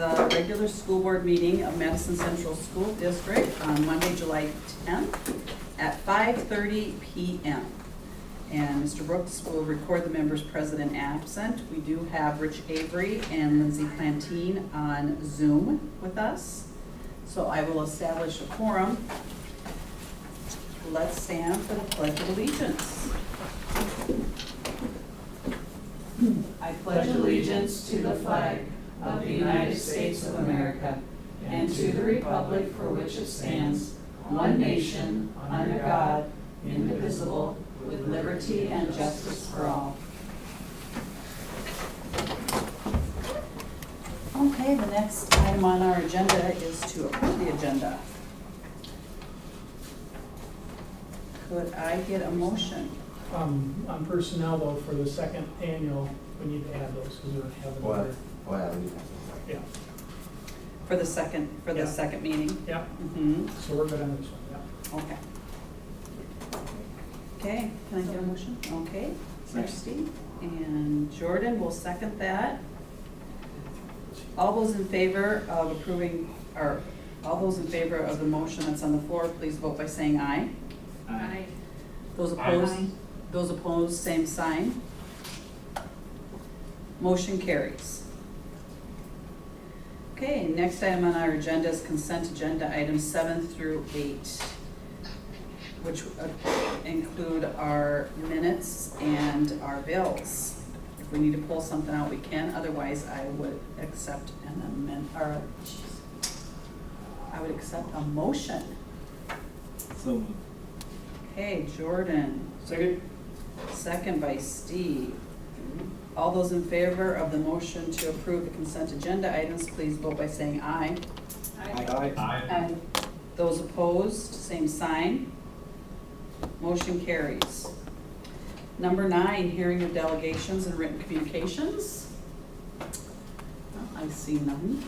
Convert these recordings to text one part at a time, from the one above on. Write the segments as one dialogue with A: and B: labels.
A: The regular school board meeting of Madison Central School District on Monday, July 10th at 5:30 p.m. And Mr. Brooks will record the members present and absent. We do have Rich Avery and Lindsay Plantine on Zoom with us. So I will establish a quorum. Let's stand for the Pledge of Allegiance. I
B: pledge allegiance to the flag of the United States of America and to the republic for which it stands, one nation, under God, indivisible, with liberty and justice for all.
A: Okay, the next item on our agenda is to approve the agenda. Could I get a motion?
C: On personnel though, for the second annual, we need to add those because we don't have them.
D: What? Oh, yeah, we have
C: Yeah,
A: For the second meeting?
C: yeah,
A: Mm-hmm.
C: so we're good on this one, yeah.
A: Okay. Okay, can I get a motion? Okay, Kirsty and Jordan will second that. All those in favor of approving, or all those in favor of the motion that's on the floor, please vote by saying aye.
B: Aye.
A: Those opposed,
B: Aye.
A: those opposed, same sign. Motion carries. Okay, next item on our agenda is consent agenda items 7 through 8, which include our minutes and our bills. If we need to pull something out, we can. Otherwise, I would accept an amendment, or I would accept a motion.
D: So.
A: Okay, Jordan.
D: Second.
A: Second by Steve. All those in favor of the motion to approve the consent agenda items, please vote by saying aye.
D: Aye.
A: Those opposed, same sign. Motion carries. Number 9, hearing of delegations and written communications. I see none.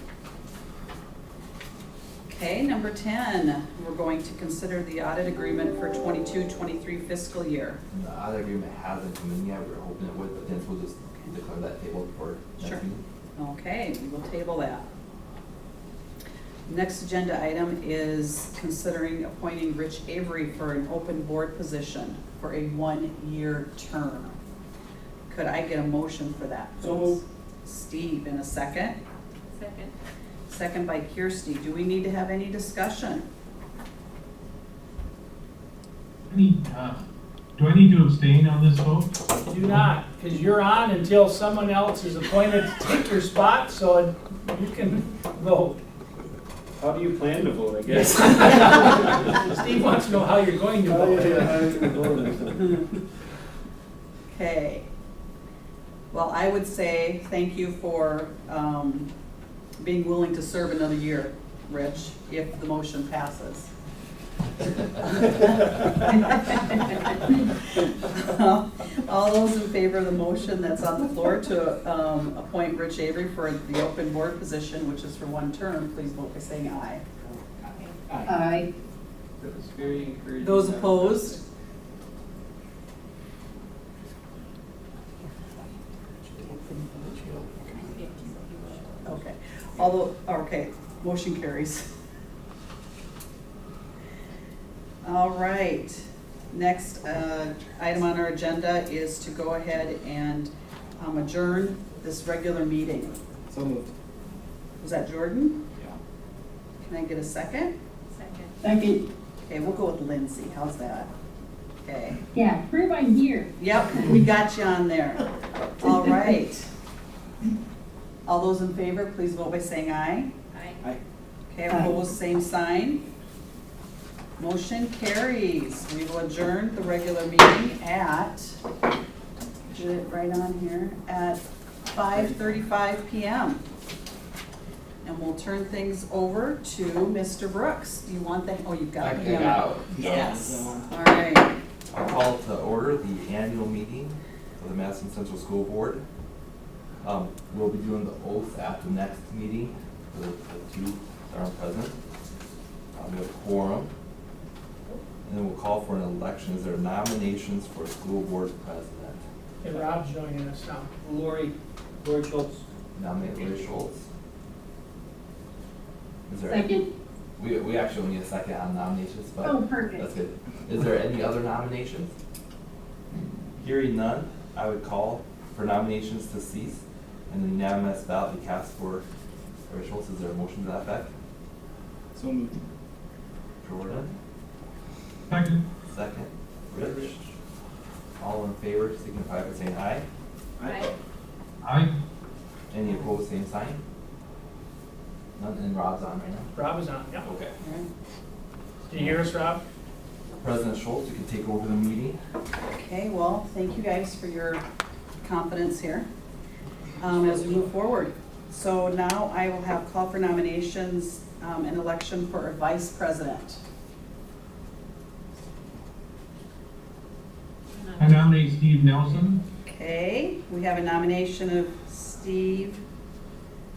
A: Okay, number 10, we're going to consider the audit agreement for 22-23 fiscal year.
D: The other agreement hasn't come in yet, we're hoping it would, but then we'll just declare that table for next
A: Sure.
D: meeting.
A: Okay, we will table that. Next agenda item is considering appointing Rich Avery for an open board position for a 1-year term. Could I get a motion for that?
C: So moved.
A: Steve, in a second.
B: Second.
A: Second by Kirsty. Do we need to have any discussion?
E: Do I need to abstain on this vote?
C: Do not, because you're on until someone else is appointed to take your spot, so you can vote.
F: How do you plan to vote, I guess?
C: Steve wants to know how you're going to vote.
A: Okay. Well, I would say thank you for being willing to serve another year, Rich, if the motion passes. All those in favor of the motion that's on the floor to appoint Rich Avery for the open board position, which is for 1 term, please vote by saying aye.
B: Aye.
F: That was very encouraging.
A: Those opposed? Okay. Okay, motion carries. All right. Next item on our agenda is to go ahead and adjourn this regular meeting.
F: So moved.
A: Was that Jordan?
F: Yeah.
A: Can I get a second?
B: Second.
A: Okay, we'll go with Lindsay. How's that? Okay.
B: Yeah, prove I'm here.
A: Yep, we got you on there. All right. All those in favor, please vote by saying aye.
F: Aye.
A: Okay, opposed, same sign. Motion carries. We will adjourn the regular meeting at, get it right on here, at 5:35 p.m. And we'll turn things over to Mr. Brooks. Do you want that? Oh, you've got him. Yes. All right.
D: I'll call to order the annual meeting of the Madison Central School Board. We'll be doing the oath at the next meeting for the 2 that are present. We have a quorum. And then we'll call for an election. Is there nominations for school board president?
C: Hey, Rob's joining us now.
F: Lori Schultz.
D: Nominate Lori Schultz. Is there?
G: Second.
D: We actually only need a second on nominations, but.
G: Oh, perfect.
D: That's good. Is there any other nominations? Hearing none, I would call for nominations to cease and the unanimous ballot be cast for Barry Schultz. Is there a motion to that effect?
F: So moved.
D: Jordan,
E: Second.
D: second. Rich. All in favor, signify by saying aye.
G: Aye.
E: Aye.
D: Any opposed, same sign? None, and Rob's on right now?
C: Rob is on, yeah.
D: Okay.
A: All right.
C: Can you hear us, Rob?
D: President Schultz, you can take over the meeting.
A: Okay, well, thank you guys for your confidence here as we move forward. So now I will have call for nominations and election for a vice president.
E: I nominate Steve Nelson.
A: Okay, we have a nomination of Steve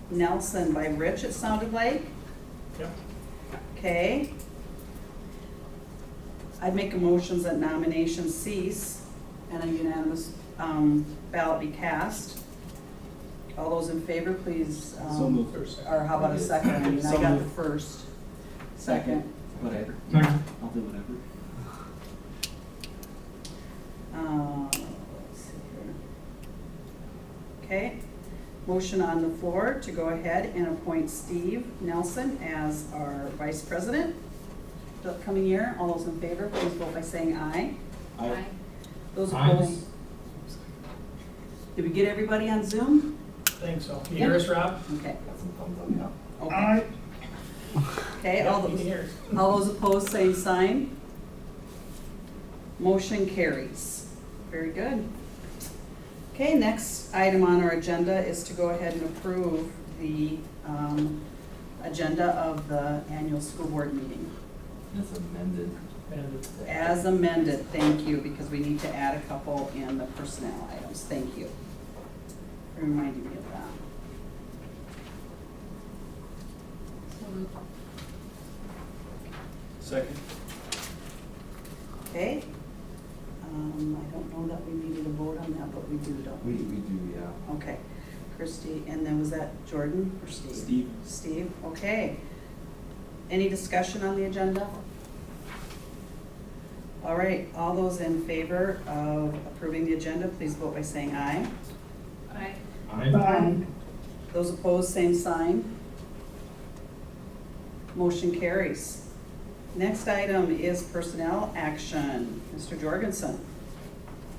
A: Nelson by Rich, it sounded like.
C: Yep.
A: Okay. I'd make a motion that nominations cease and a unanimous ballot be cast. All those in favor, please.
F: So moved.
A: Or how about a second? I mean, I
F: So
A: got the
F: moved.
A: first. Second.
F: Whatever.
E: Second.
F: I'll do whatever.
A: Let's see here. Okay, motion on the floor to go ahead and appoint Steve Nelson as our vice president the upcoming year. All those in favor, please vote by saying aye.
G: Aye.
A: Those
E: Aye.
A: opposed? Did we get everybody on Zoom?
C: I think so. Can you hear us, Rob?
A: Okay.
D: Got some thumbs up, yeah.
A: Okay. Okay, all
C: Yeah, you can
A: those,
C: hear us.
A: all those opposed, same sign. Motion carries. Very good. Okay, next item on our agenda is to go ahead and approve the agenda of the annual school board meeting.
D: It's amended.
C: And
A: As amended, thank you, because we need to add a couple in the personnel items. Thank you for reminding me of that.
F: Second.
A: Okay? I don't know that we needed a vote on that, but we do, don't we?
D: We do, yeah.
A: Okay. Christie, and then was that Jordan or Steve?
F: Steve.
A: Steve, okay. Any discussion on the agenda? All right, all those in favor of approving the agenda, please vote by saying aye.
G: Aye.
E: Aye.
A: Those opposed, same sign. Motion carries. Next item is personnel action. Mr. Jorgensen.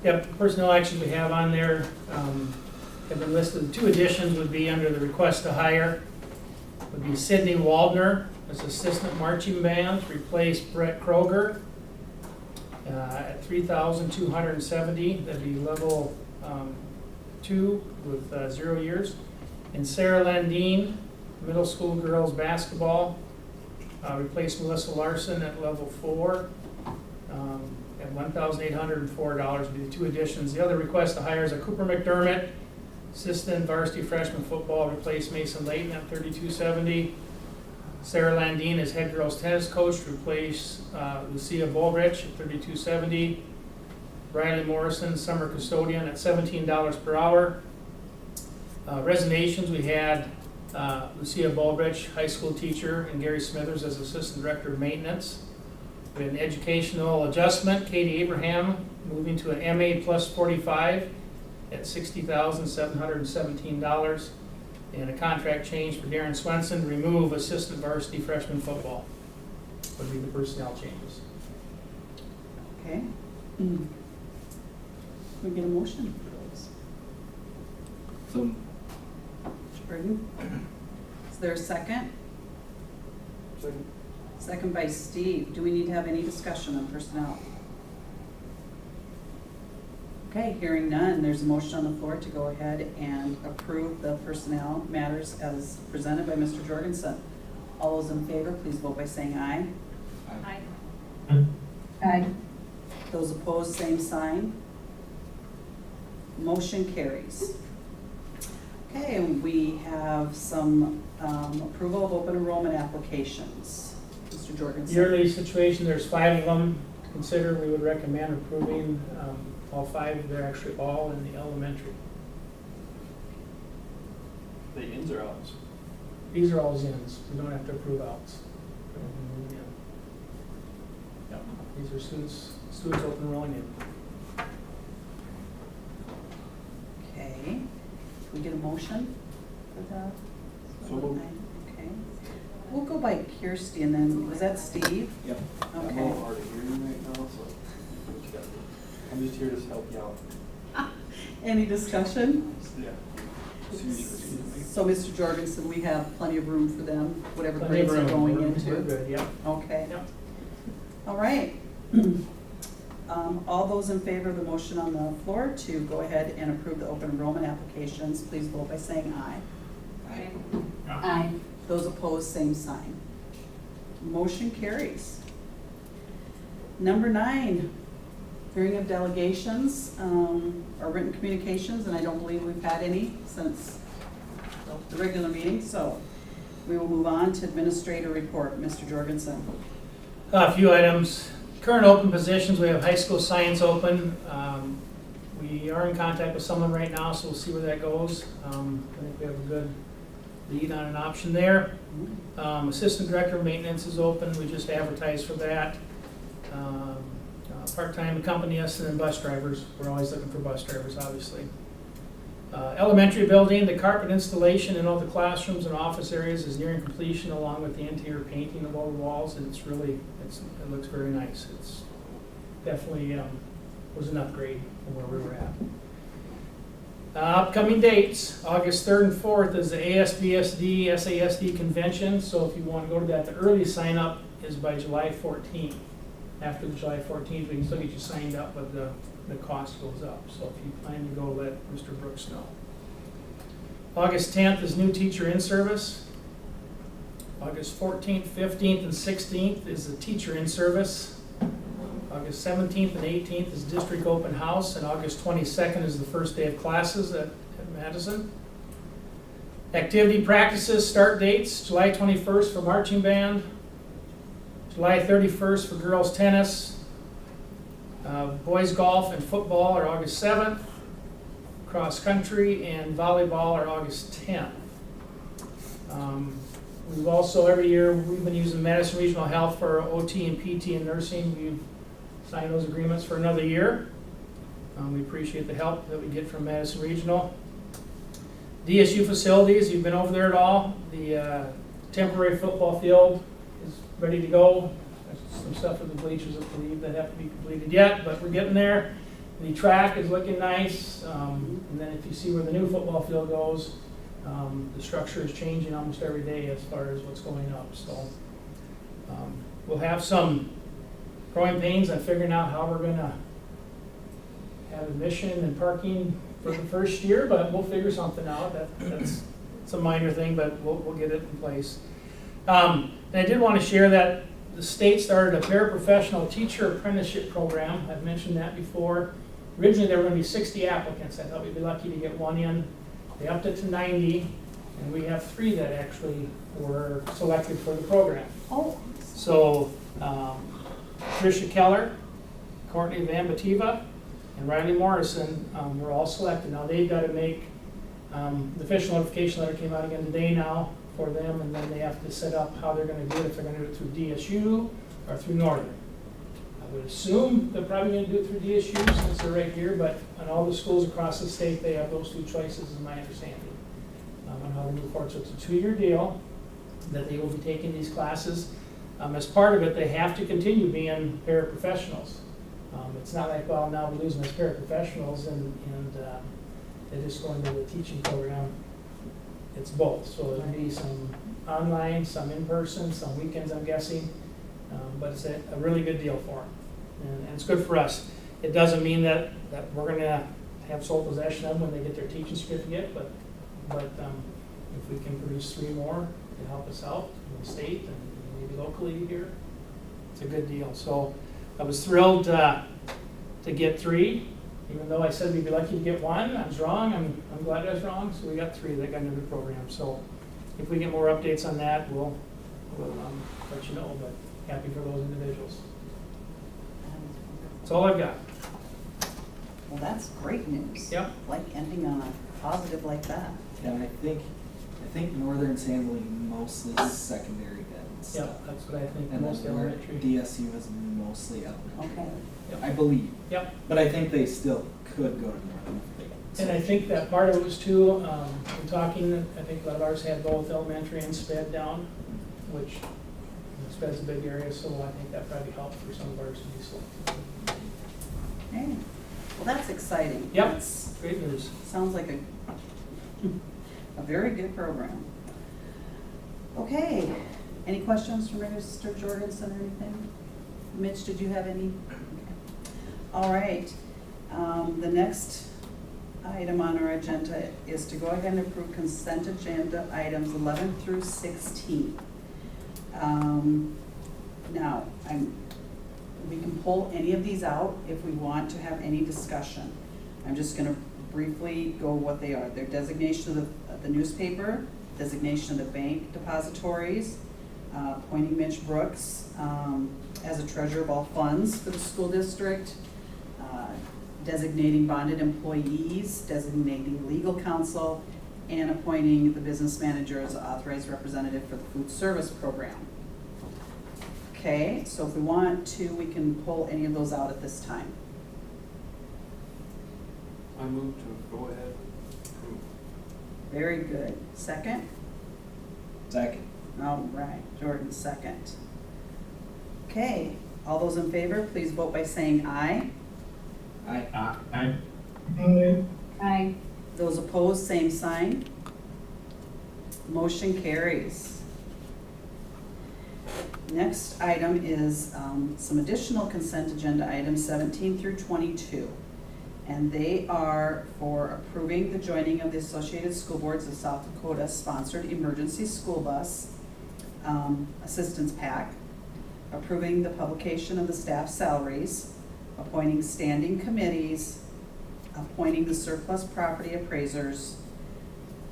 C: Yep, personnel actions we have on there have been listed. The two additions would be under the request to hire. Would be Sydney Waldner as assistant marching band, replace Brett Kroger at $3,270. That'd be level 2 with 0 years. And Sarah Landine, middle school girls basketball, replace Melissa Larson at level 4 at $1,804 would be the two additions. The other request to hire is a Cooper McDermott, assistant varsity freshman football, replace Mason Layton at $3,270. Sarah Landine is head girls tennis coach, replace Lucia Bullrich at $3,270. Riley Morrison, summer custodian at $17 per hour. Resignations, we had Lucia Bullrich, high school teacher, and Gary Smithers as assistant director of maintenance. We had an educational adjustment, Katie Abraham moving to an MA plus 45 at $60,717. And a contract change for Darren Swenson to remove assistant varsity freshman football. Would be the personnel changes.
A: Okay. Can we get a motion for those?
F: So
A: Jordan? Is there a second?
F: second.
A: Second by Steve. Do we need to have any discussion on personnel? Okay, hearing none, there's a motion on the floor to go ahead and approve the personnel matters as presented by Mr. Jorgensen. All those in favor, please vote by saying aye.
G: Aye. Aye.
A: Those opposed, same sign. Motion carries. Okay, and we have some approval of open enrollment applications. Mr. Jorgensen.
C: Yearly situation, there's 5 of them to consider. We would recommend approving all 5. They're actually all in the elementary.
F: The ins or outs?
C: These are all ins, we don't have to approve outs. Yep, these are students open enrolling in.
A: Okay, can we get a motion for that?
F: So moved.
A: Okay, we'll go by Kirsty and then, was that Steve?
F: Yep. I'm a
A: Okay.
F: little hard of hearing right now, so I'm just here to help you out.
A: Any discussion?
F: Yeah.
A: So, Mr. Jorgensen, we have plenty of room for them, whatever
C: Plenty of
A: grades they're
C: room.
A: going
C: We're
A: into.
C: good, yep.
A: Okay.
C: Yep.
A: All right. All those in favor of the motion on the floor to go ahead and approve the open enrollment applications, please vote by saying aye.
G: Aye.
A: Aye. Those opposed, same sign. Motion carries. Number 9, hearing of delegations, or written communications, and I don't believe we've had any since the regular meeting, so we will move on to administrator report. Mr. Jorgensen.
C: A few items. Current open positions, we have high school science open. We are in contact with someone right now, so we'll see where that goes. I think we have a good lead on an option there. Assistant director of maintenance is open, we just advertised for that. Part-time accompany us, and then bus drivers. We're always looking for bus drivers, obviously. Elementary building, the carpet installation in all the classrooms and office areas is nearing completion, along with the interior painting of all the walls, and it looks very nice. It's definitely was an upgrade from where we were at. Upcoming dates, August 3rd and 4th is the ASBSD, SASD convention, so if you want to go to that, the earliest sign up is by July 14th. After the July 14th, we can still get you signed up, but the cost goes up. So if you plan to go, let Mr. Brooks know. August 10th is new teacher in service. August 14th, 15th, and 16th is the teacher in service. August 17th and 18th is district open house, and August 22nd is the first day of classes at Madison. Activity practices, start dates, July 21st for marching band, July 31st for girls tennis. Boys golf and football are August 7th. Cross country and volleyball are August 10th. We've also, every year, we've been using Madison Regional Health for OT and PT and nursing. We've signed those agreements for another year. We appreciate the help that we get from Madison Regional. DSU facilities, you've been over there at all. The temporary football field is ready to go. There's some stuff with the bleachers, I believe, that have to be completed yet, but we're getting there. The track is looking nice, and then if you see where the new football field goes, the structure is changing almost every day as far as what's going up. So we'll have some growing pains on figuring out how we're going to have admission and parking for the first year, but we'll figure something out. That's it's a minor thing, but we'll get it in place. And I did want to share that the state started a paraprofessional teacher apprenticeship program. I've mentioned that before. Originally, there were going to be 60 applicants. I thought we'd be lucky to get one in. They upped it to 90, and we have 3 that actually were selected for the program.
A: Oh.
C: So, Tricia Keller, Courtney Van Bativa, and Riley Morrison were all selected. Now they've got to make, the official notification letter came out again today now for them, and then they have to set up how they're going to do it, if they're going to do it through DSU or through Northern. I would assume they're probably going to do it through DSU since they're right here, but on all the schools across the state, they have those 2 choices, is my understanding, on how to move forward. So it's a 2-year deal that they will be taking these classes. As part of it, they have to continue being paraprofessionals. It's not like, well, now we're losing as paraprofessionals and they're just going to the teaching program. It's both. So there'll be some online, some in person, some weekends, I'm guessing. But it's a really good deal for them. And it's good for us. It doesn't mean that we're going to have sole possession of them when they get their teaching certificate, but if we can produce 3 more to help us out in the state and maybe locally here, it's a good deal. So I was thrilled to get 3, even though I said we'd be lucky to get 1. I was wrong. I'm glad I was wrong. So we got 3 that got into the program. So if we get more updates on that, we'll let you know. But happy for those individuals. That's all I've got.
A: Well, that's great news.
C: Yep.
A: Like ending on a positive like that.
D: And I think
F: I think Northern's handling mostly secondary ed and
C: Yeah,
F: stuff.
C: that's what I think,
F: And
C: most
F: then
C: elementary.
F: DSU is mostly elementary.
A: Okay.
C: Yep.
F: I believe.
C: Yep,
F: But I think they still could go to Northern if they.
C: and I think that part of it was too, we're talking, I think a lot of ours had both elementary and sped down, which sped's a big area, so I think that probably helped for some of ours to be selected.
A: Okay, well, that's exciting.
C: Yep.
A: That's-
C: Great news.
A: Sounds like a very good program. Okay, any questions from Mr. Jorgensen or anything? Mitch, did you have any? All right, the next item on our agenda is to go ahead and approve consent agenda items 11 through 16. Now, we can pull any of these out if we want to have any discussion. I'm just gonna briefly go what they are. Their designation of the newspaper, designation of the bank depositories, appointing Mitch Brooks as a treasurer of all funds for the school district, designating bonded employees, designating legal counsel, and appointing the business manager as authorized representative for the food service program. Okay, so if we want to, we can pull any of those out at this time.
F: I move to go ahead.
A: Very good. Second?
F: Second.
A: All right, Jordan, second. Okay, all those in favor, please vote by saying aye.
F: Aye.
E: Aye.
G: Aye.
A: Those opposed, same sign. Motion carries. Next item is some additional consent agenda items 17 through 22. And they are for approving the joining of the Associated School Boards of South Dakota sponsored emergency school bus assistance pack, approving the publication of the staff salaries, appointing standing committees, appointing the surplus property appraisers,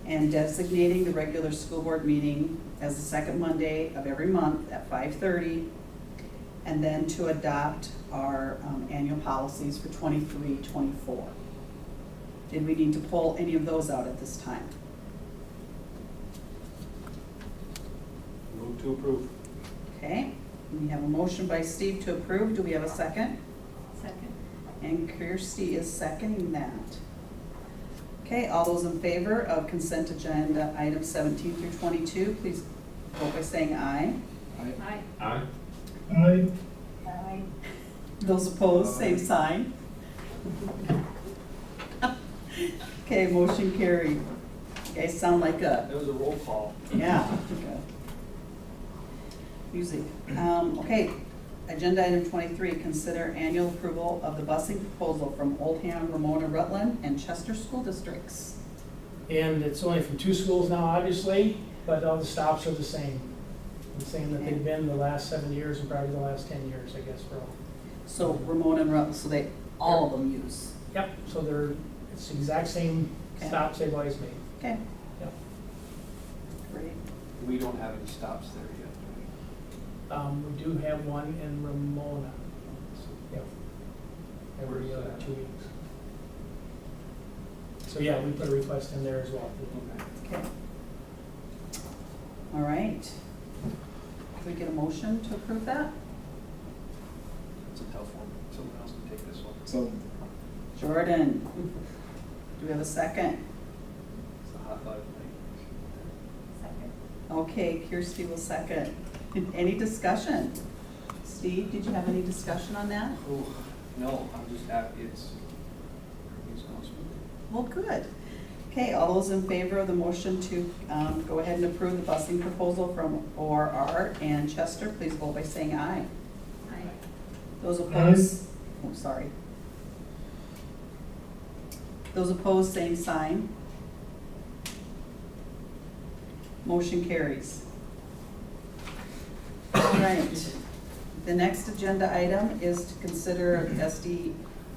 A: and designating the regular school board meeting as the second Monday of every month at 5:30, and then to adopt our annual policies for 23-24. Did we need to pull any of those out at this time?
F: Move to approve.
A: Okay, we have a motion by Steve to approve. Do we have a second?
G: Second.
A: And Kirsty is seconding that. Okay, all those in favor of consent agenda items 17 through 22, please vote by saying aye.
G: Aye.
E: Aye. Aye.
G: Aye.
A: Those opposed, same sign. Okay, motion carried. You guys sound like a,
F: That was a roll call.
A: yeah. Music. Okay, agenda item 23, consider annual approval of the busing proposal from Oldham, Ramona, Rutland, and Chester school districts.
C: And it's only from two schools now, obviously, but all the stops are the same. The same that they've been the last 7 years and probably the last 10 years, I guess, for all.
A: So Ramona and Rutland, so they, all of them use.
C: Yep, so it's the exact same
A: Okay.
C: stops they've always made.
A: Okay,
C: Yep.
A: great.
F: We don't have any stops there yet, do
C: We do have one in Ramona. Yep. Every
F: Where's
C: other
F: that?
C: 2 weeks. So yeah, we put a request in there as well.
F: we? Okay.
A: Okay. All right. Can we get a motion to approve that?
F: It's a tough one. Someone else can take this one. So.
A: Jordan, do we have a second?
F: It's a hot button.
G: Second.
A: Okay, Kirsty will second. Any discussion? Steve, did you have any discussion on that?
F: Oh, no, I'm just happy it's going smoothly.
A: Well, good. Okay, all those in favor of the motion to go ahead and approve the busing proposal from ORR and Chester, please vote by saying aye.
G: Aye.
A: Those opposed, oh, sorry. Those opposed, same sign. Motion carries. All right. The next agenda item is to consider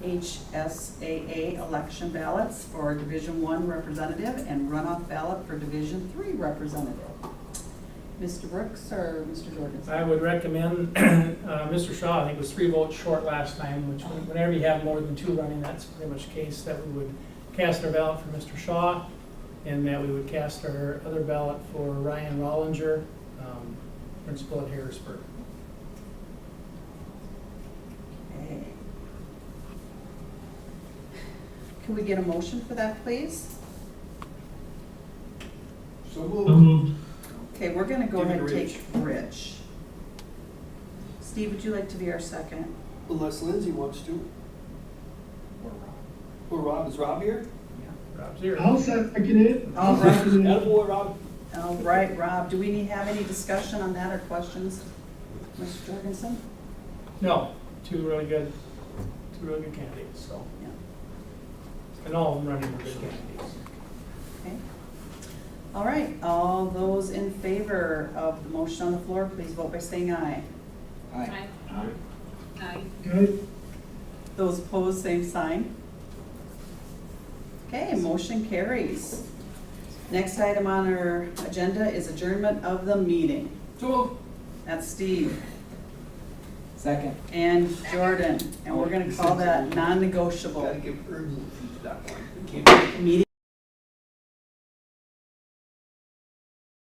A: SDHSAA election ballots for Division I representative and runoff ballot for Division III representative. Mr. Brooks or Mr. Jorgensen?
C: I would recommend, Mr. Shaw, I think was 3 votes short last time, which whenever you have more than 2 running, that's pretty much the case that we would cast our ballot for Mr. Shaw. and that we would cast our other ballot for Ryan Rollinger, principal at Harrisburg.
A: Okay. Can we get a motion for that, please?
F: So
E: So
F: moved.
E: moved.
A: Okay, we're gonna go
F: Give it
A: ahead and
F: to
A: take Rich. Steve, would you like to be our second?
F: Unless Lindsay wants to. Or Rob, is Rob here?
C: Rob's here.
E: I'll second it.
A: All right.
E: Second it.
F: Attaboy, Rob.
A: All right, Rob, do we have any discussion on that or questions? Mr. Jorgensen?
C: No, two really good candidates, so.
A: Yeah.
C: And all of them running were good candidates.
A: Okay. All right, all those in favor of the motion on the floor, please vote by saying aye.
G: Aye. Aye.
E: Aye.
A: Those opposed, same sign. Okay, motion carries. Next item on our agenda is adjournment of the meeting.
F: So moved.
A: That's Steve
H: Second.
A: and Jordan, and we're gonna call that non-negotiable.
F: Gotta give urgency to that one. We can't-
A: Meeting